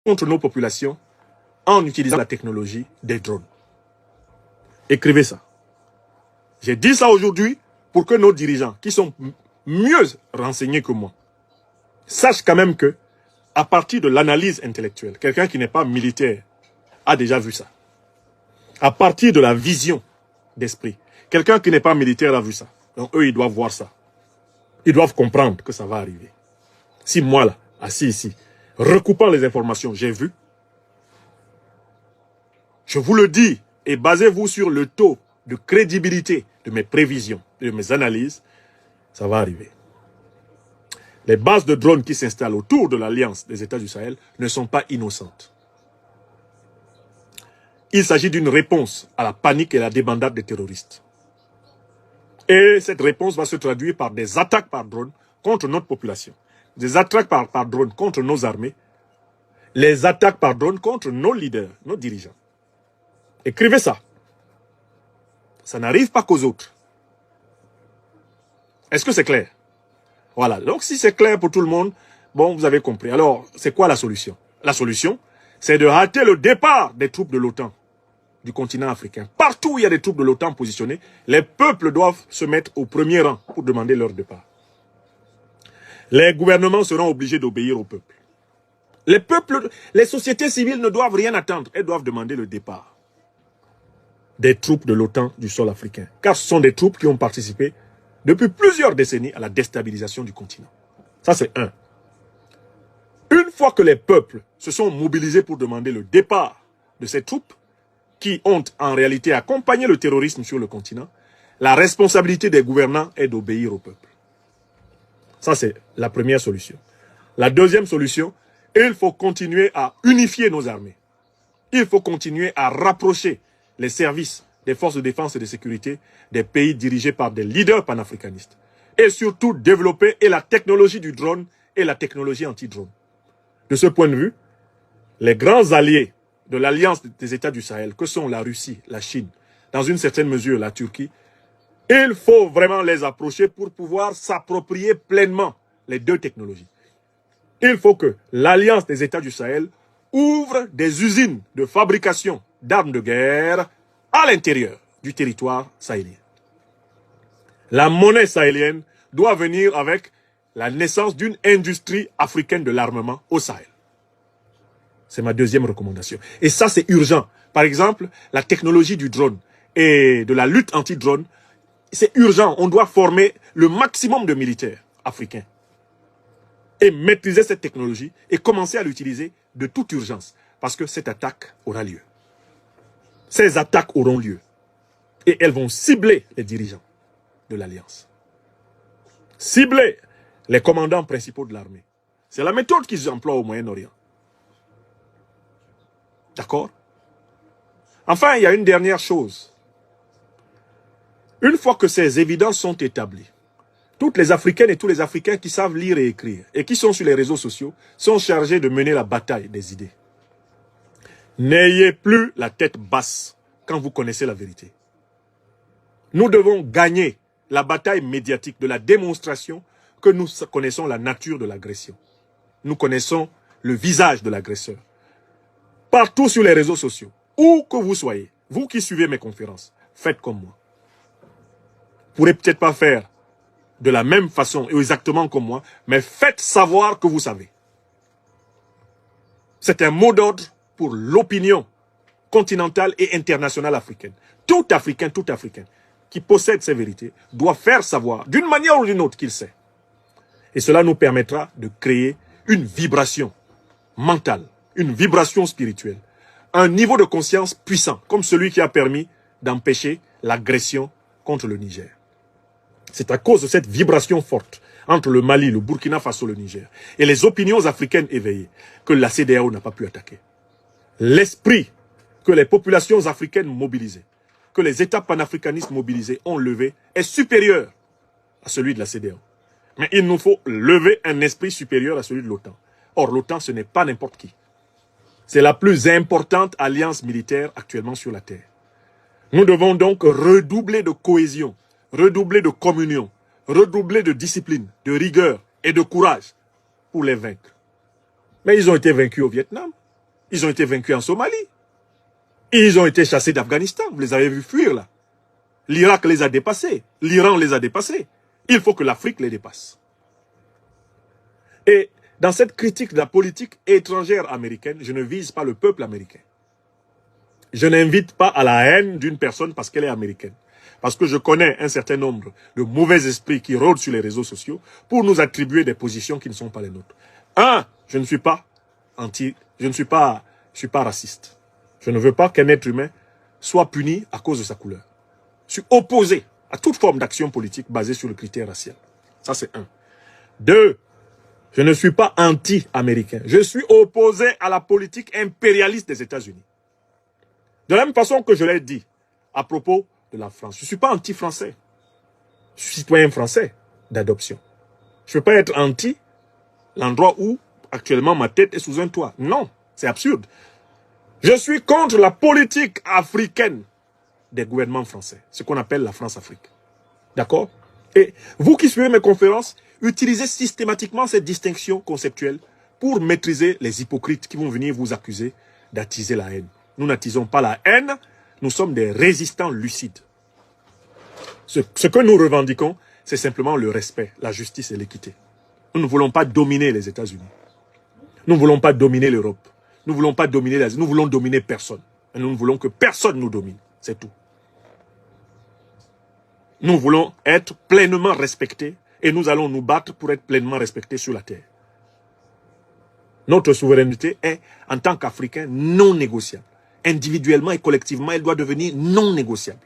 contre nos populations en utilisant la technologie des drones. Écrivez ça. J'ai dit ça aujourd'hui pour que nos dirigeants, qui sont mieux renseignés que moi, sachent quand même que, à partir de l'analyse intellectuelle, quelqu'un qui n'est pas militaire a déjà vu ça. À partir de la vision d'esprit, quelqu'un qui n'est pas militaire a vu ça. Donc eux, ils doivent voir ça. Ils doivent comprendre que ça va arriver. Si moi, là, assis ici, recoupant les informations, j'ai vu, je vous le dis, et basez-vous sur le taux de crédibilité de mes prévisions, de mes analyses, ça va arriver. Les bases de drones qui s'installent autour de l'Alliance des États du Sahel ne sont pas innocentes. Il s'agit d'une réponse à la panique et à la débandade des terroristes. Et cette réponse va se traduire par des attaques par drone contre notre population, des attaques par drone contre nos armées, les attaques par drone contre nos leaders, nos dirigeants. Écrivez ça. Ça n'arrive pas qu'aux autres. Est-ce que c'est clair? Voilà. Donc, si c'est clair pour tout le monde, bon, vous avez compris. Alors, c'est quoi la solution? La solution, c'est de hâter le départ des troupes de l'OTAN du continent africain. Partout où il y a des troupes de l'OTAN positionnées, les peuples doivent se mettre au premier rang pour demander leur départ. Les gouvernements seront obligés d'obéir au peuple. Les peuples, les sociétés civiles ne doivent rien attendre. Elles doivent demander le départ des troupes de l'OTAN du sol africain. Car ce sont des troupes qui ont participé depuis plusieurs décennies à la déstabilisation du continent. Ça, c'est un. Une fois que les peuples se sont mobilisés pour demander le départ de ces troupes, qui ont en réalité accompagné le terrorisme sur le continent, la responsabilité des gouvernants est d'obéir au peuple. Ça, c'est la première solution. La deuxième solution, il faut continuer à unifier nos armées. Il faut continuer à rapprocher les services des forces de défense et de sécurité des pays dirigés par des leaders panafricanistes. Et surtout développer la technologie du drone et la technologie anti-drone. De ce point de vue, les grands alliés de l'Alliance des États du Sahel, que sont la Russie, la Chine, dans une certaine mesure la Turquie, il faut vraiment les approcher pour pouvoir s'approprier pleinement les deux technologies. Il faut que l'Alliance des États du Sahel ouvre des usines de fabrication d'armes de guerre à l'intérieur du territoire sahélien. La monnaie sahélienne doit venir avec la naissance d'une industrie africaine de l'armement au Sahel. C'est ma deuxième recommandation. Et ça, c'est urgent. Par exemple, la technologie du drone et de la lutte anti-drone, c'est urgent. On doit former le maximum de militaires africains et maîtriser cette technologie et commencer à l'utiliser de toute urgence. Parce que cette attaque aura lieu. Ces attaques auront lieu. Et elles vont cibler les dirigeants de l'Alliance. Cibler les commandants principaux de l'armée. C'est la méthode qu'ils emploient au Moyen-Orient. D'accord? Enfin, il y a une dernière chose. Une fois que ces évidences sont établies, toutes les Africaines et tous les Africains qui savent lire et écrire et qui sont sur les réseaux sociaux sont chargés de mener la bataille des idées. N'ayez plus la tête basse quand vous connaissez la vérité. Nous devons gagner la bataille médiatique de la démonstration que nous connaissons la nature de l'agression. Nous connaissons le visage de l'agresseur. Partout sur les réseaux sociaux, où que vous soyez, vous qui suivez mes conférences, faites comme moi. Vous ne pourrez peut-être pas faire de la même façon et exactement comme moi, mais faites savoir que vous savez. C'est un mot d'ordre pour l'opinion continentale et internationale africaine. Tout Africain qui possède ces vérités doit faire savoir d'une manière ou d'une autre qu'il sait. Et cela nous permettra de créer une vibration mentale, une vibration spirituelle, un niveau de conscience puissant, comme celui qui a permis d'empêcher l'agression contre le Niger. C'est à cause de cette vibration forte entre le Mali, le Burkina Faso, le Niger, et les opinions africaines éveillées, que la CEDEAO n'a pas pu attaquer. L'esprit que les populations africaines mobilisées, que les États panafricanistes mobilisés ont levé est supérieur à celui de la CEDEAO. Mais il nous faut lever un esprit supérieur à celui de l'OTAN. Or, l'OTAN, ce n'est pas n'importe qui. C'est la plus importante alliance militaire actuellement sur la Terre. Nous devons donc redoubler de cohésion, redoubler de communion, redoubler de discipline, de rigueur et de courage pour les vaincre. Mais ils ont été vaincus au Vietnam. Ils ont été vaincus en Somalie. Ils ont été chassés d'Afghanistan. Vous les avez vus fuir là. L'Irak les a dépassés. L'Iran les a dépassés. Il faut que l'Afrique les dépasse. Et dans cette critique de la politique étrangère américaine, je ne vise pas le peuple américain. Je n'invite pas à la haine d'une personne parce qu'elle est américaine. Parce que je connais un certain nombre de mauvais esprits qui rôdent sur les réseaux sociaux pour nous attribuer des positions qui ne sont pas les nôtres. Je ne suis pas je ne suis pas raciste. Je ne veux pas qu'un être humain soit puni à cause de sa couleur. Je suis opposé à toute forme d'action politique basée sur le critère racial. Ça, c'est 1. 2, je ne suis pas anti-américain. Je suis opposé à la politique impérialiste des États-Unis. De la même façon que je l'ai dit à propos de la France. Je ne suis pas anti-français. Je suis citoyen français d'adoption. Je ne peux pas être anti l'endroit où actuellement ma tête est sous un toit. Non, c'est absurde. Je suis contre la politique africaine des gouvernements français, ce qu'on appelle la France-Afrique. D'accord? Et vous qui suivez mes conférences, utilisez systématiquement cette distinction conceptuelle pour maîtriser les hypocrites qui vont venir vous accuser d'attiser la haine. Nous n'attisons pas la haine, nous sommes des résistants lucides. Ce que nous revendiquons, c'est simplement le respect, la justice et l'équité. Nous ne voulons pas dominer les États-Unis. Nous ne voulons pas dominer l'Europe. Nous ne voulons pas dominer l'Asie. Nous voulons dominer personne. Et nous ne voulons que personne nous domine. C'est tout. Nous voulons être pleinement respectés et nous allons nous battre pour être pleinement respectés sur la terre. Notre souveraineté est, en tant qu'Africains, non négociable. Individuellement et collectivement, elle doit devenir non négociable.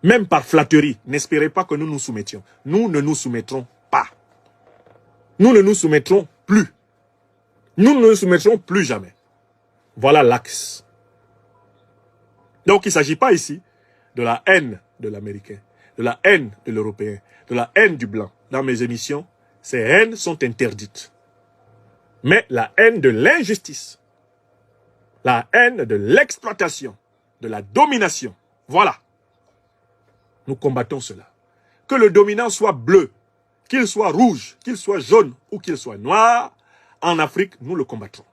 Même par flatterie, n'espérez pas que nous nous soumettions. Nous ne nous soumettrons pas. Nous ne nous soumettrons plus. Nous ne nous soumettrons plus jamais. Voilà l'axe. Donc il ne s'agit pas ici de la haine de l'Américain, de la haine de l'Européen, de la haine du Blanc. Dans mes émissions, ces haines sont interdites. Mais la haine de l'injustice, la haine de l'exploitation, de la domination, voilà. Nous combattons cela. Que le dominant soit bleu, qu'il soit rouge, qu'il soit jaune ou qu'il soit noir, en Afrique, nous le combattrons.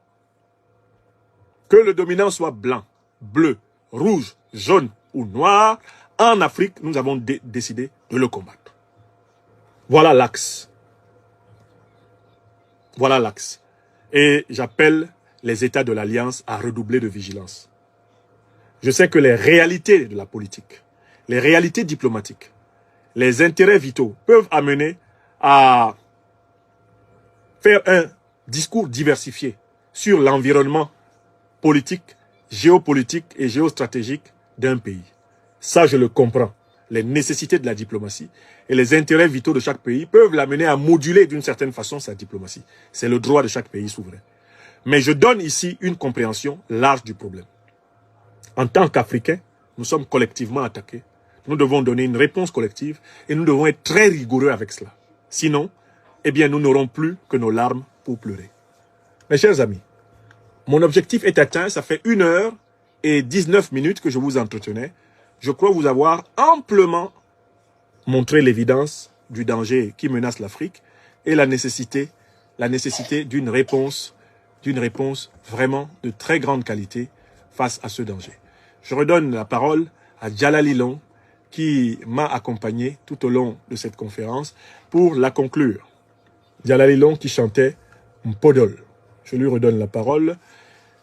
Que le dominant soit blanc, bleu, rouge, jaune ou noir, en Afrique, nous avons décidé de le combattre. Voilà l'axe. Voilà l'axe. Et j'appelle les États de l'Alliance à redoubler de vigilance. Je sais que les réalités de la politique, les réalités diplomatiques, les intérêts vitaux peuvent amener à faire un discours diversifié sur l'environnement politique, géopolitique et géostratégique d'un pays. Ça, je le comprends. Les nécessités de la diplomatie et les intérêts vitaux de chaque pays peuvent l'amener à moduler d'une certaine façon sa diplomatie. C'est le droit de chaque pays souverain. Mais je donne ici une compréhension large du problème. En tant qu'Africains, nous sommes collectivement attaqués. Nous devons donner une réponse collective et nous devons être très rigoureux avec cela. Sinon, eh bien, nous n'aurons plus que nos larmes pour pleurer. Mes chers amis, mon objectif est atteint. Ça fait 1h19 que je vous entretenais. Je crois vous avoir amplement montré l'évidence du danger qui menace l'Afrique et la nécessité d'une réponse vraiment de très grande qualité face à ce danger. Je redonne la parole à Djalali Long qui m'a accompagné tout au long de cette conférence pour la conclure. Djalali Long qui chantait Mpodol. Je lui redonne la parole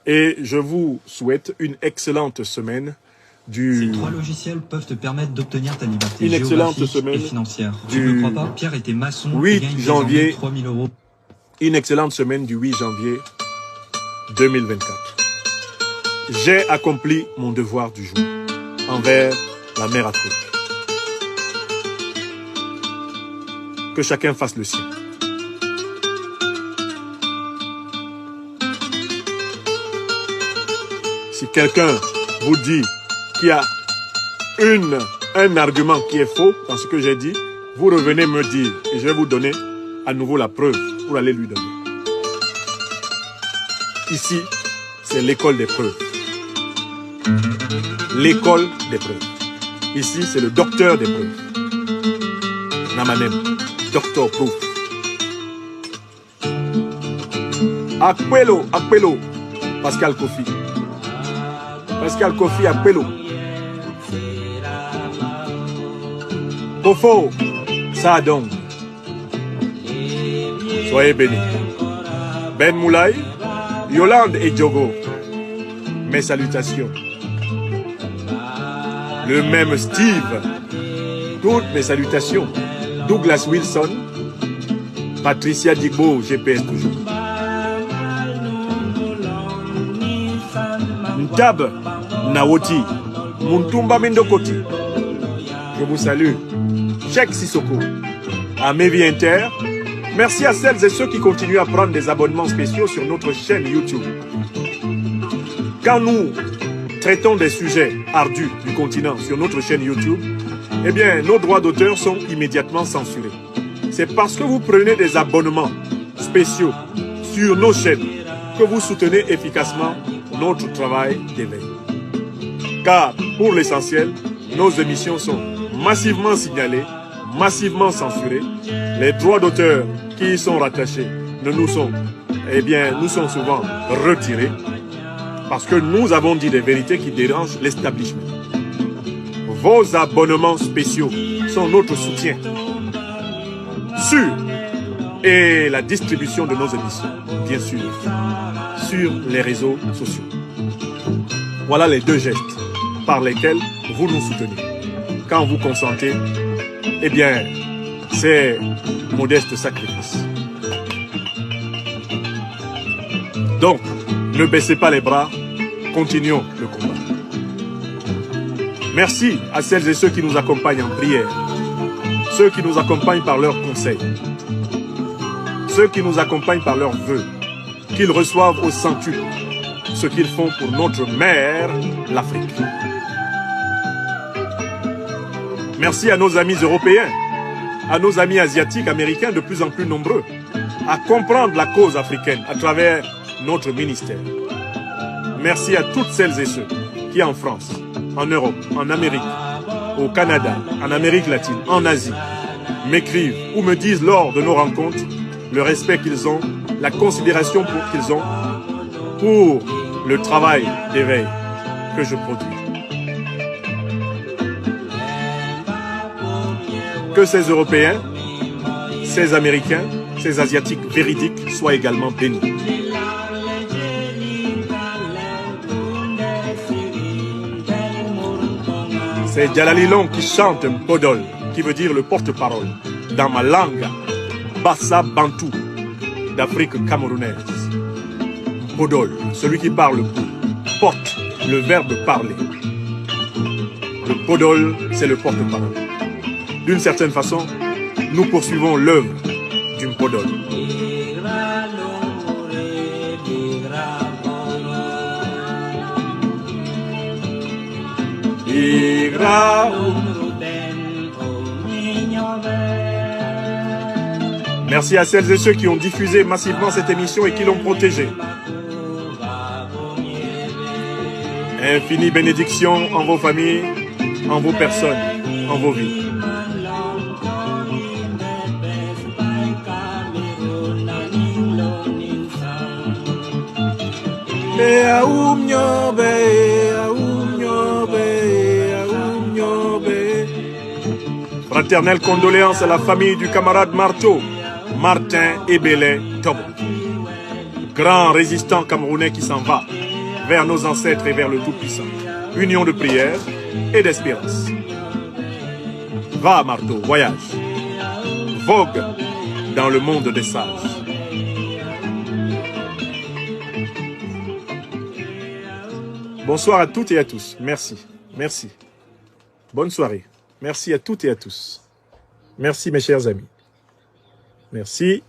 et je vous souhaite une excellente semaine. Ces 3 logiciels peuvent te permettre d'obtenir ta liberté géographique et financière. Tu ne crois pas? Pierre était maçon 8 et gagne janvier 3 000 €. Une excellente semaine du 8 janvier 2024. J'ai accompli mon devoir du jour envers la mère Afrique. Que chacun fasse le sien. Si quelqu'un vous dit qu'il y a un argument qui est faux dans ce que j'ai dit, vous revenez me dire et je vais vous donner à nouveau la preuve pour aller lui donner. Ici, c'est l'école des preuves. L'école des preuves. Ici, c'est le docteur des preuves. Namanem, docteur proof. Aquelo, Pascal Kofi. Pascal Kofi à Pelo. Kofo Saadong. Soyez bénis. Ben Moulay, Yolande et Diogo. Mes salutations. Le même Steve. Toutes mes salutations. Douglas Wilson. Patricia Digbo, GPS toujours. Ntab Nawoti. Muntumba Mindokoti. Je vous salue. Cheikh Sissoko. À Mevi Inter. Merci à celles et ceux qui continuent à prendre des abonnements spéciaux sur notre chaîne YouTube. Quand nous traitons des sujets ardus du continent sur notre chaîne YouTube, eh bien, nos droits d'auteur sont immédiatement censurés. C'est parce que vous prenez des abonnements spéciaux sur nos chaînes que vous soutenez efficacement notre travail d'éveil. Car, pour l'essentiel, nos émissions sont massivement signalées, massivement censurées. Les droits d'auteur qui y sont rattachés nous sont souvent retirés parce que nous avons dit des vérités qui dérangent l'establishment. Vos abonnements spéciaux sont notre soutien sûr et la distribution de nos émissions, bien sûr, sur les réseaux sociaux. Voilà les deux gestes par lesquels vous nous soutenez. Quand vous consentez, eh bien, c'est modeste sacrifice. Donc, ne baissez pas les bras, continuons le combat. Merci à celles et ceux qui nous accompagnent en prière, ceux qui nous accompagnent par leurs conseils, ceux qui nous accompagnent par leurs vœux, qu'ils reçoivent au centuple ce qu'ils font pour notre mère, l'Afrique. Merci à nos amis européens, à nos amis asiatiques, américains de plus en plus nombreux, à comprendre la cause africaine à travers notre ministère. Merci à toutes celles et ceux qui en France, en Europe, en Amérique, au Canada, en Amérique latine, en Asie, m'écrivent ou me disent lors de nos rencontres le respect qu'ils ont, la considération qu'ils ont pour le travail d'éveil que je produis. Que ces Européens, ces Américains, ces Asiatiques véridiques soient également bénis. C'est Djalalilon qui chante un podol, qui veut dire le porte-parole, dans ma langue, Bassa Bantou, d'Afrique camerounaise. Podol, celui qui parle, porte le verbe parler. Le podol, c'est le porte-parole. D'une certaine façon, nous poursuivons l'œuvre du podol. Merci à celles et ceux qui ont diffusé massivement cette émission et qui l'ont protégée. Infinie bénédiction en vos familles, en vos personnes, en vos vies. Fraternelles condoléances à la famille du camarade Marteau, Martin Ebele Tobo. Grand résistant camerounais qui s'en va vers nos ancêtres et vers le Tout-Puissant. Union de prière et d'espérance. Va Marteau, voyage. Vogue dans le monde des sages. Bonsoir à toutes et à tous. Merci. Merci. Bonne soirée. Merci à toutes et à tous. Merci mes chers amis. Merci.